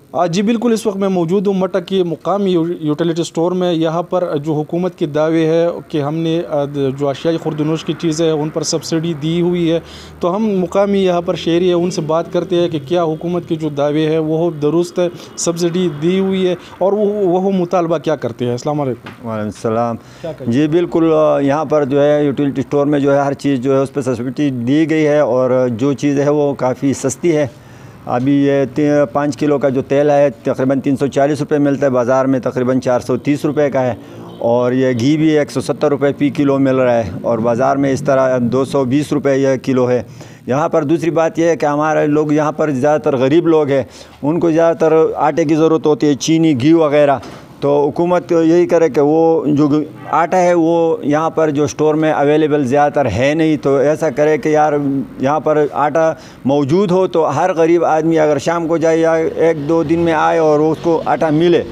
जी बिल्कुल, इस वक्त मैं मौजूद हूँ मटक की मुकामी यूटिलिटी स्टोर में। यहाँ पर जो हुकूमत के दावे है कि हमने जो अशियाई खुर्दनोश की चीज़ें हैं उन पर सब्सिडी दी हुई है, तो हम मुकामी यहाँ पर शहरी है उनसे बात करते हैं कि क्या हुकूमत के जो दावे है वो दुरुस्त है, सब्सिडी दी हुई है, और वो मुतालबा क्या करते हैं। अस्सलाम वालेकुम। वालेकुम सलाम। जी बिल्कुल, यहाँ पर जो है यूटिलिटी स्टोर में जो है हर चीज़ जो है उस पर सब्सिडी दी गई है, और जो चीज़ है वो काफ़ी सस्ती है। अभी ये 5 किलो का जो तेल है तकरीबन 340 रुपये मिलता है, बाज़ार में तकरीबन 430 रुपये का है। और ये घी भी 170 रुपये फ़ी किलो मिल रहा है, और बाज़ार में इस तरह 220 रुपये यह किलो है। यहाँ पर दूसरी बात यह है कि हमारे लोग यहाँ पर ज़्यादातर गरीब लोग हैं, उनको ज़्यादातर आटे की ज़रूरत होती है, चीनी घी वगैरह। तो हुकूमत यही करे कि वो जो आटा है वो यहाँ पर जो स्टोर में अवेलेबल ज़्यादातर है नहीं, तो ऐसा करे कि यार यहाँ पर आटा मौजूद हो तो हर गरीब आदमी अगर शाम को जाए या 1-2 दिन में आए और उसको आटा मिले।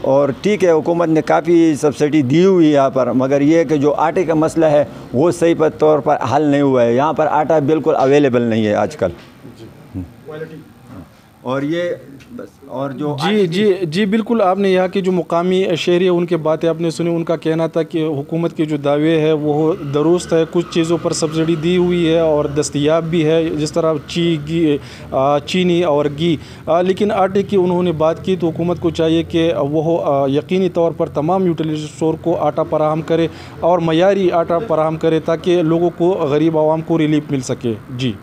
और ठीक है, हुकूमत ने काफ़ी सब्सिडी दी हुई है यहाँ पर, मगर ये कि जो आटे का मसला है वो सही तौर पर हल नहीं हुआ है। यहाँ पर आटा बिल्कुल अवेलेबल नहीं है आजकल। और ये बस, और जो जी बिल्कुल, आपने यहाँ के जो मुकामी शहरी है उनकी बातें आपने सुनी। उनका कहना था कि हुकूमत के जो दावे है वो दुरुस्त है, कुछ चीज़ों पर सब्सिडी दी हुई है और दस्तयाब भी है, जिस तरह चीनी और घी। लेकिन आटे की उन्होंने बात की, तो हुकूमत को चाहिए कि वो यकीनी तौर पर तमाम यूटिलिटी स्टोर को आटा फराहम करे और मयारी आटा फराहम करे, ताकि लोगों को, गरीब आवाम को रिलीफ मिल सके। जी।